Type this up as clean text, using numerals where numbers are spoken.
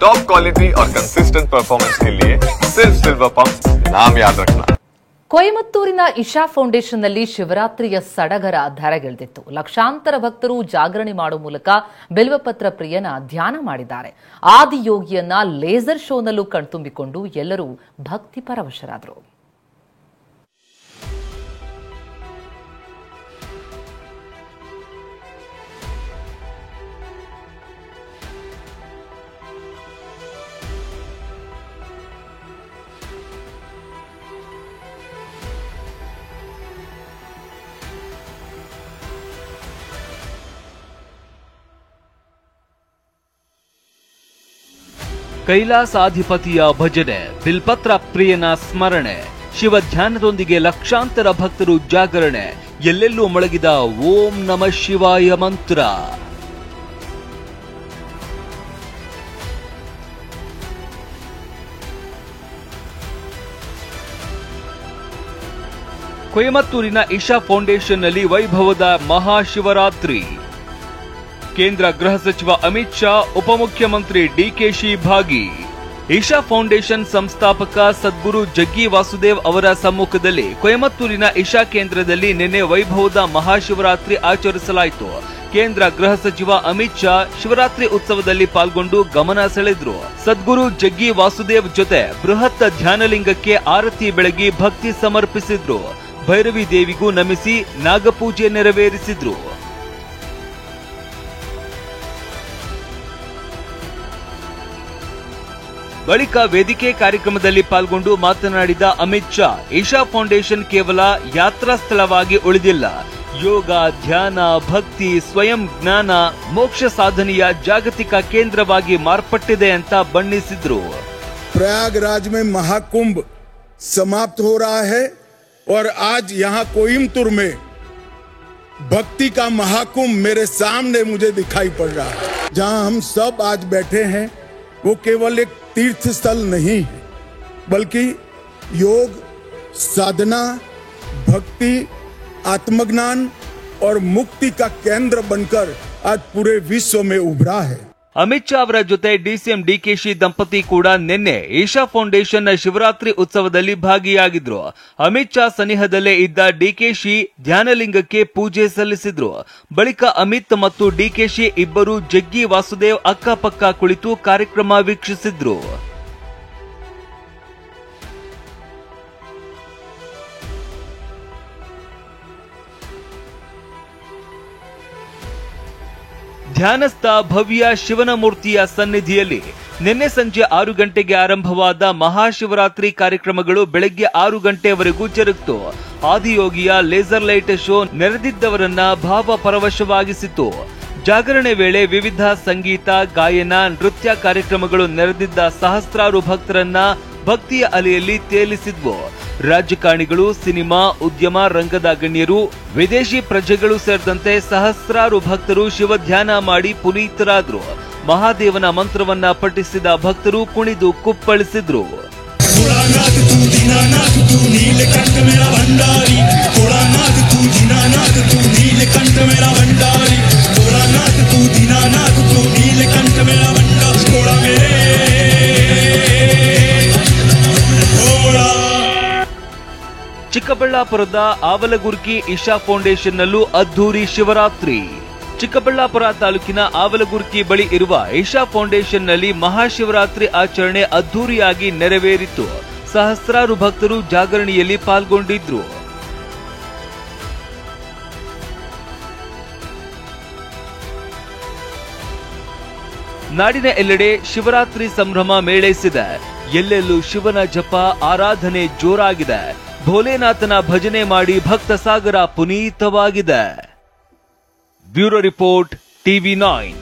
Top quality और consistent performance के लिए सिर्फ सिल्वर पंप, नाम याद रखना। ಕೊಯಮತ್ತೂರಿನ ಇಶಾ ಫೌಂಡೇಶನ್ನಲ್ಲಿ ಶಿವರಾತ್ರಿಯ ಸಡಗರ ಧರೆಗಿಳಿದಿತ್ತು. ಲಕ್ಷಾಂತರ ಭಕ್ತರು ಜಾಗರಣೆ ಮಾಡುವ ಮೂಲಕ ಬಿಲ್ವಪತ್ರ ಪ್ರಿಯನ ಧ್ಯಾನ ಮಾಡಿದ್ದಾರೆ. ಆದಿಯೋಗಿಯನ್ನ ಲೇಸರ್ ಶೋನಲ್ಲೂ ಕಣ್ತುಂಬಿಕೊಂಡು ಎಲ್ಲರೂ ಭಕ್ತಿ ಪರವಶರಾದರು. ಕೈಲಾಸಾಧಿಪತಿಯ ಭಜನೆ, ಬಿಲ್ಪತ್ರ ಪ್ರಿಯನ ಸ್ಮರಣೆ, ಶಿವ ಧ್ಯಾನದೊಂದಿಗೆ ಲಕ್ಷಾಂತರ ಭಕ್ತರು ಜಾಗರಣೆ, ಎಲ್ಲೆಲ್ಲೂ ಮೊಳಗಿದ ಓಂ ನಮಃ ಶಿವಾಯ ಮಂತ್ರ. ಕೊಯಮತ್ತೂರಿನ ಇಶಾ ಫೌಂಡೇಶನ್ನಲ್ಲಿ ವೈಭವದ ಮಹಾಶಿವರಾತ್ರಿ. ಕೇಂದ್ರ ಗೃಹ ಸಚಿವ ಅಮಿತ್ ಶಾ, ಉಪಮುಖ್ಯಮಂತ್ರಿ ಡಿಕೆಶಿ ಭಾಗಿ. ಇಶಾ ಫೌಂಡೇಶನ್ ಸಂಸ್ಥಾಪಕ ಸದ್ಗುರು ಜಗ್ಗಿ ವಾಸುದೇವ್ ಅವರ ಸಮ್ಮುಖದಲ್ಲಿ ಕೊಯಮತ್ತೂರಿನ ಇಶಾ ಕೇಂದ್ರದಲ್ಲಿ ನಿನ್ನೆ ವೈಭವದ ಮಹಾಶಿವರಾತ್ರಿ ಆಚರಿಸಲಾಯಿತು. ಕೇಂದ್ರ ಗೃಹ ಸಚಿವ ಅಮಿತ್ ಶಾ ಶಿವರಾತ್ರಿ ಉತ್ಸವದಲ್ಲಿ ಪಾಲ್ಗೊಂಡು ಗಮನ ಸೆಳೆದ್ರು. ಸದ್ಗುರು ಜಗ್ಗಿ ವಾಸುದೇವ್ ಜೊತೆ ಬೃಹತ್ ಧ್ಯಾನಲಿಂಗಕ್ಕೆ ಆರತಿ ಬೆಳಗಿ ಭಕ್ತಿ ಸಮರ್ಪಿಸಿದ್ರು. ಭೈರವಿ ದೇವಿಗೂ ನಮಿಸಿ ನಾಗಪೂಜೆ ನೆರವೇರಿಸಿದ್ರು. ಬಳಿಕ ವೇದಿಕೆ ಕಾರ್ಯಕ್ರಮದಲ್ಲಿ ಪಾಲ್ಗೊಂಡು ಮಾತನಾಡಿದ ಅಮಿತ್ ಶಾ, ಇಶಾ ಫೌಂಡೇಶನ್ ಕೇವಲ ಯಾತ್ರಾ ಸ್ಥಳವಾಗಿ ಉಳಿದಿಲ್ಲ, ಯೋಗ, ಧ್ಯಾನ, ಭಕ್ತಿ, ಸ್ವಯಂ ಜ್ಞಾನ, ಮೋಕ್ಷ ಸಾಧನೆಯ ಜಾಗತಿಕ ಕೇಂದ್ರವಾಗಿ ಮಾರ್ಪಟ್ಟಿದೆ ಅಂತ ಬಣ್ಣಿಸಿದ್ರು. प्रयागराज में महाकुंभ समाप्त हो रहा है और आज यहाँ कोयमतूर में भक्ति का महाकुंभ मेरे सामने मुझे दिखाई पड़ रहा है. जहाँ हम सब आज बैठे हैं वो केवल एक तीर्थ स्थल नहीं है, बल्कि योग, साधना, भक्ति, आत्मज्ञान और मुक्ति का केंद्र बनकर आज पूरे विश्व में उभरा है. ಅಮಿತ್ ಶಾ ಅವರ ಜೊತೆ ಡಿಸಿಎಂ ಡಿಕೆಶಿ ದಂಪತಿ ಕೂಡ ನಿನ್ನೆ ಇಶಾ ಫೌಂಡೇಶನ್ ಶಿವರಾತ್ರಿ ಉತ್ಸವದಲ್ಲಿ ಭಾಗಿಯಾಗಿದ್ರು. ಅಮಿತ್ ಶಾ ಸನಿಹದಲ್ಲೇ ಇದ್ದ ಡಿಕೆಶಿ ಧ್ಯಾನಲಿಂಗಕ್ಕೆ ಪೂಜೆ ಸಲ್ಲಿಸಿದ್ರು. ಬಳಿಕ ಅಮಿತ್ ಮತ್ತು ಡಿಕೆಶಿ ಇಬ್ಬರು ಜಗ್ಗಿ ವಾಸುದೇವ್ ಅಕ್ಕಪಕ್ಕ ಕುಳಿತು ಕಾರ್ಯಕ್ರಮ ವೀಕ್ಷಿಸಿದ್ರು. ಧ್ಯಾನಸ್ಥ ಭವ್ಯ ಶಿವನ ಮೂರ್ತಿಯ ಸನ್ನಿಧಿಯಲ್ಲಿ ನಿನ್ನೆ ಸಂಜೆ 6 ಗಂಟೆಗೆ ಆರಂಭವಾದ ಮಹಾಶಿವರಾತ್ರಿ ಕಾರ್ಯಕ್ರಮಗಳು ಬೆಳಗ್ಗೆ 6 ಗಂಟೆವರೆಗೂ ಜರುಗಿತು. ಆದಿಯೋಗಿಯ ಲೇಸರ್ ಲೈಟ್ ಶೋ ನೆರೆದಿದ್ದವರನ್ನ ಭಾವ ಪರವಶವಾಗಿಸಿತು. ಜಾಗರಣೆ ವೇಳೆ ವಿವಿಧ ಸಂಗೀತ, ಗಾಯನ, ನೃತ್ಯ ಕಾರ್ಯಕ್ರಮಗಳು ನೆರೆದಿದ್ದ ಸಹಸ್ರಾರು ಭಕ್ತರನ್ನ ಭಕ್ತಿಯ ಅಲೆಯಲ್ಲಿ ತೇಲಿಸಿದ್ವು. ರಾಜಕಾರಣಿಗಳು, ಸಿನಿಮಾ, ಉದ್ಯಮ ರಂಗದ ಗಣ್ಯರು, ವಿದೇಶಿ ಪ್ರಜೆಗಳು ಸೇರಿದಂತೆ ಸಹಸ್ರಾರು ಭಕ್ತರು ಶಿವ ಧ್ಯಾನ ಮಾಡಿ ಪುನೀತರಾದ್ರು. ಮಹಾದೇವನ ಮಂತ್ರವನ್ನ ಪಠಿಸಿದ ಭಕ್ತರು ಕುಣಿದು ಕುಪ್ಪಳಿಸಿದ್ರು. ಚಿಕ್ಕಬಳ್ಳಾಪುರದ ಆವಲಗುರ್ಕಿ ಇಶಾ ಫೌಂಡೇಶನ್ನಲ್ಲೂ ಅದ್ದೂರಿ ಶಿವರಾತ್ರಿ. ಚಿಕ್ಕಬಳ್ಳಾಪುರ ತಾಲೂಕಿನ ಆವಲಗುರ್ಕಿ ಬಳಿ ಇರುವ ಇಶಾ ಫೌಂಡೇಶನ್ನಲ್ಲಿ ಮಹಾಶಿವರಾತ್ರಿ ಆಚರಣೆ ಅದ್ದೂರಿಯಾಗಿ ನೆರವೇರಿತು. ಸಹಸ್ರಾರು ಭಕ್ತರು ಜಾಗರಣೆಯಲ್ಲಿ ಪಾಲ್ಗೊಂಡಿದ್ರು. ನಾಡಿನ ಎಲ್ಲೆಡೆ ಶಿವರಾತ್ರಿ ಸಂಭ್ರಮ ಮೇಳೈಸಿದೆ. ಎಲ್ಲೆಲ್ಲೂ ಶಿವನ ಜಪ, ಆರಾಧನೆ ಜೋರಾಗಿದೆ. ಭೋಲೆನಾಥನ ಭಜನೆ ಮಾಡಿ ಭಕ್ತ ಸಾಗರ ಪುನೀತವಾಗಿದೆ. Bureau report, ಟಿವಿ9.